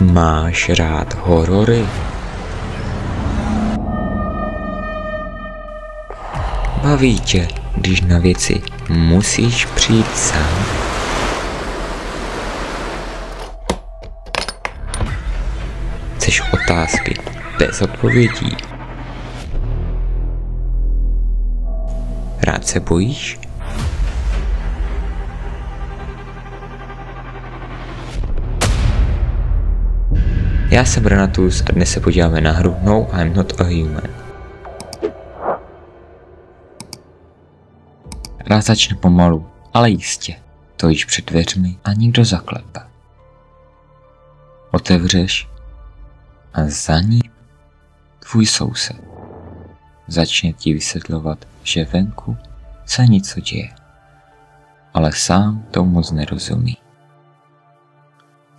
Máš rád horory? Baví tě, když na věci musíš přijít sám? Chceš otázky bez odpovědí? Rád se bojíš? Já jsem Renatus a dnes se podíváme na hru No I'm Not a Human. Hra začne pomalu, ale jistě. Stojíš před dveřmi a nikdo zaklepe. Otevřeš a za ním tvůj soused začne ti vysvětlovat, že venku se něco děje, ale sám tomu moc nerozumí.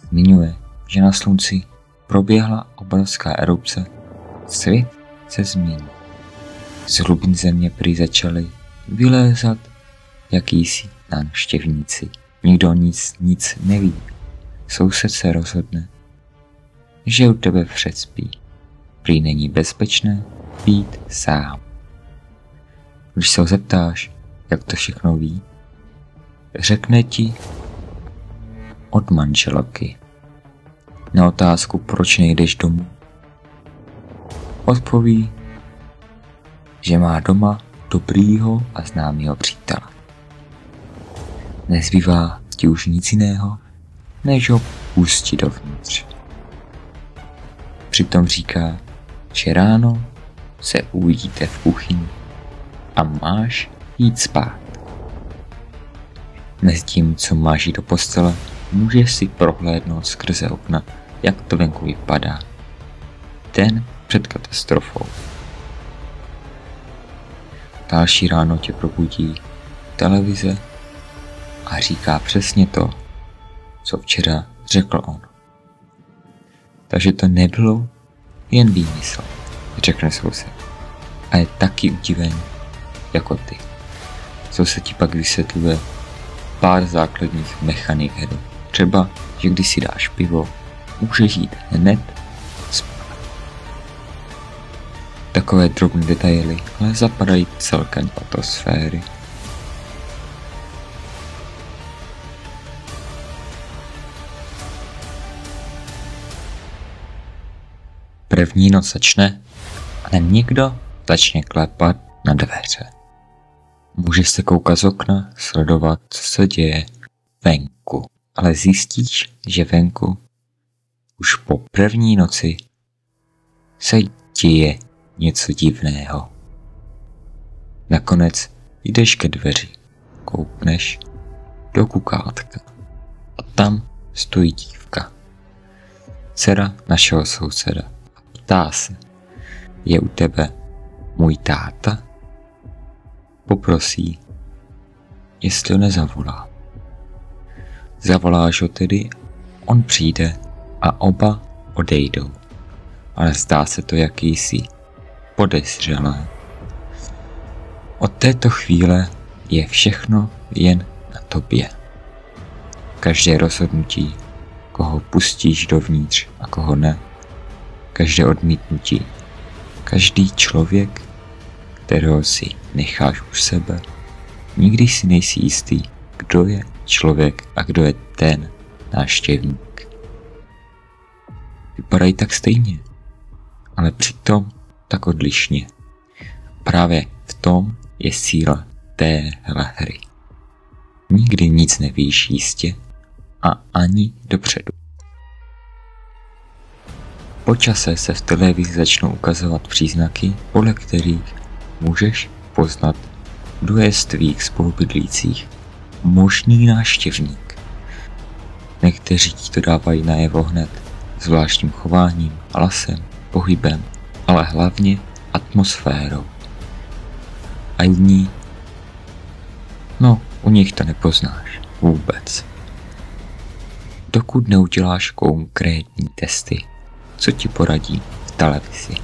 Zmiňuje, že na slunci proběhla obrovská erupce, svět se změní. Z hlubin země prý začaly vylézat jakýsi návštěvníci. Nikdo nic neví. Soused se rozhodne, že u tebe předspí. Prý není bezpečné být sám. Když se ho zeptáš, jak to všechno ví, řekne ti od manželky. Na otázku, proč nejdeš domů, odpoví, že má doma dobrýho a známého přítele. Nezbývá ti už nic jiného, než ho pustit dovnitř. Přitom říká, že ráno se uvidíte v kuchyni a máš jít spát. Mezi tím, co máš jít do postele, můžeš si prohlédnout skrze okna, jak to venku vypadá. Den před katastrofou. Další ráno tě probudí televize a říká přesně to, co včera řekl on. Takže to nebylo jen výmysl, řekne soused. A je taky udivený jako ty. Soused ti pak vysvětluje pár základních mechanik hry. Třeba, že když si dáš pivo, můžeš jít hned spát. Takové drobné detaily, ale zapadají celkem atmosféry. První noc začne a někdo začne klepat na dveře. Můžeš se koukat z okna, sledovat, co se děje venku, ale zjistíš, že venku už po první noci se děje něco divného. Nakonec jdeš ke dveři, koukneš do kukátka a tam stojí dívka, dcera našeho souseda. Ptá se, je u tebe můj táta? Poprosí, jestli ho nezavolá. Zavoláš ho tedy, on přijde a oba odejdou. Ale zdá se to jakýsi podezřelé. Od této chvíle je všechno jen na tobě. Každé rozhodnutí, koho pustíš dovnitř a koho ne, každé odmítnutí, každý člověk, kterého si necháš u sebe, nikdy si nejsi jistý, kdo je člověk a kdo je ten návštěvník. Vypadají tak stejně, ale přitom tak odlišně. Právě v tom je síla téhle hry. Nikdy nic nevíš jistě a ani dopředu. Po čase se v televizi začnou ukazovat příznaky, podle kterých můžeš poznat, kdo je z tvých spolubydlících možný návštěvník. Někteří ti to dávají najevo hned zvláštním chováním, hlasem, pohybem, ale hlavně atmosférou. A jiní, u nich to nepoznáš vůbec. Dokud neuděláš konkrétní testy, co ti poradí v televizi.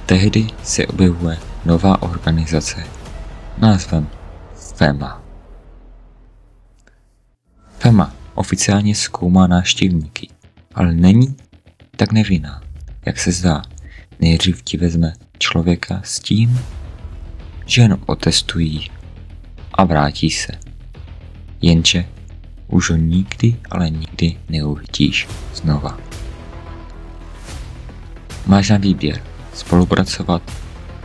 Tehdy se objevuje nová organizace názvem FEMA. FEMA oficiálně zkoumá návštěvníky ale není tak nevinná, jak se zdá. Nejdřív ti vezme člověka s tím, že jen otestují a vrátí se. Jenže už ho nikdy, ale nikdy neuvidíš znova. Máš na výběr spolupracovat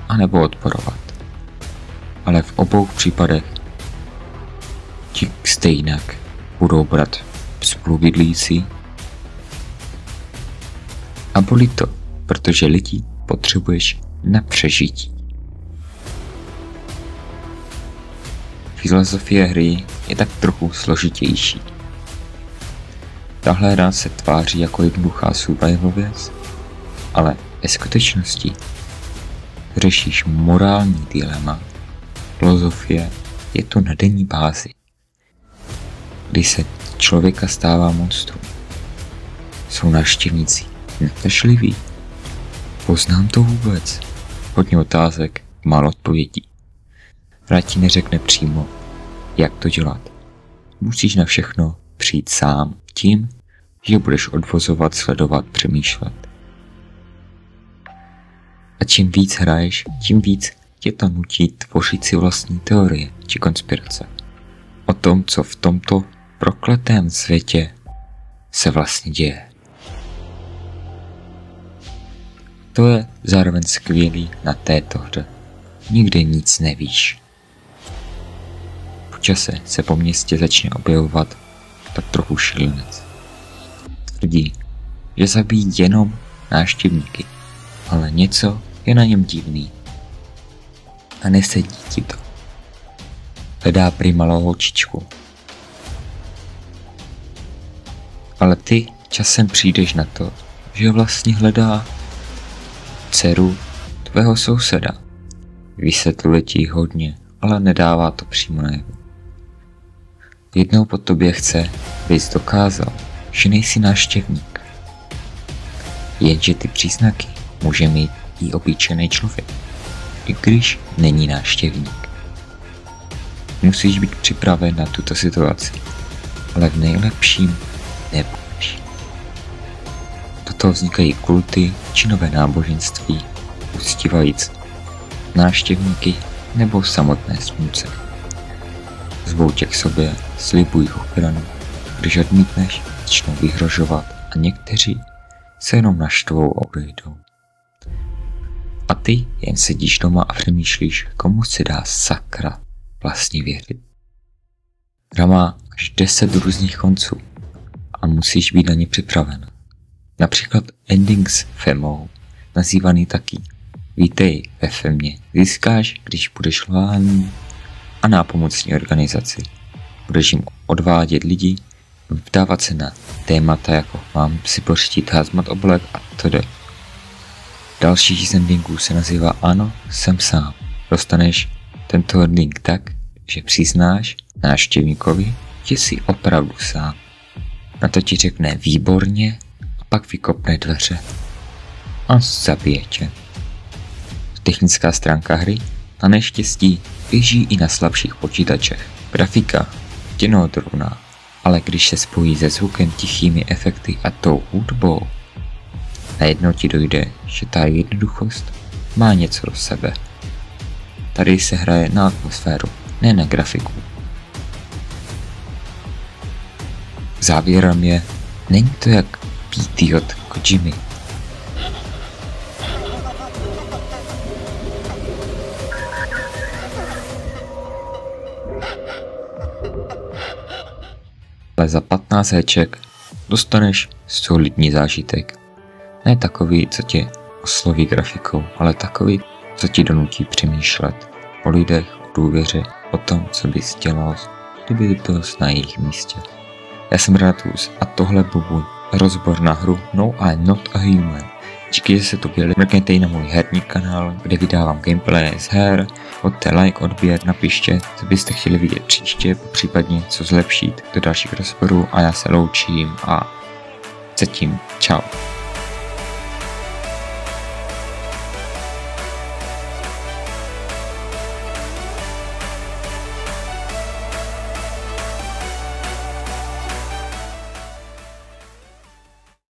anebo odporovat. Ale v obou případech ti stejnak budou brát spolubydlící a bolí to, protože lidi potřebuješ na přežití. Filozofie hry je tak trochu složitější. Tahle hra se tváří jako jednoduchá survival věc, ale ve skutečnosti řešíš morální dilema. Filozofie je to na denní bázi, kdy se člověka stává monstrum. Jsou návštěvníci nepešliví? Poznám to vůbec? Hodně otázek, málo odpovědí. Hra ti neřekne přímo, jak to dělat. Musíš na všechno přijít sám tím, že budeš odvozovat, sledovat, přemýšlet. A čím víc hraješ, tím víc tě to nutí tvořit si vlastní teorie či konspirace. O tom, co v tomto prokletém světě se vlastně děje. To je zároveň skvělý na této hře. Nikdy nic nevíš. Po čase se po městě začne objevovat tak trochu šílenec. Tvrdí, že zabíjí jenom návštěvníky, ale něco je na něm divný. A nesedí ti to. Hledá prý malou holčičku. Ale ty časem přijdeš na to, že vlastně hledá dceru tvého souseda. Vysvětluje ti hodně, ale nedává to přímo najevo. Jednou po tobě chce, abys dokázal, že nejsi návštěvník. Jenže ty příznaky může mít i obyčejný člověk, i když není návštěvník. Musíš být připraven na tuto situaci, ale v nejlepším nebudeš. Do toho vznikají kulty či nové náboženství, uctívajíc návštěvníky nebo samotné slunce. Zvou tě k sobě, slibují ochranu, když odmítneš, začnou vyhrožovat a někteří se jenom naštvou a odejdou. A ty jen sedíš doma a přemýšlíš, komu se dá sakra vlastně věřit. Hra má až 10 různých konců a musíš být na ně připraven. Například ending s Femou, nazývaný taky Vítej ve Femě, získáš, když budeš loajální a nápomocní organizaci. Budeš jim odvádět lidi, vdávat se na témata jako mám si pořtit hazmat oblek a td. Další z endingů se nazývá Ano, jsem sám. Dostaneš tento ending tak, že přiznáš návštěvníkovi, že jsi opravdu sám. Na to ti řekne výborně a pak vykopne dveře a zabije tě. Technická stránka hry na neštěstí běží i na slabších počítačech. Grafika těnoodrovná, ale když se spojí se zvukem, tichými efekty a tou hudbou, najednou ti dojde, že ta jednoduchost má něco do sebe. Tady se hraje na atmosféru, ne na grafiku. Závěrem je, není to jak PT od Kojimy. Ale za 15 heček dostaneš solidní zážitek. Ne takový, co tě osloví grafikou, ale takový, co ti donutí přemýšlet o lidech, o důvěře, o tom, co bys dělal, kdyby byl na jejich místě. Já jsem Ratus a tohle byl můj rozbor na hru No I'm Not a Human. Díky, že se to děli, mrkněte i na můj herní kanál, kde vydávám gameplay z her, hoďte like, odběr, napište, co byste chtěli vidět příště, případně co zlepšit do dalších rozborů a já se loučím a zatím čau.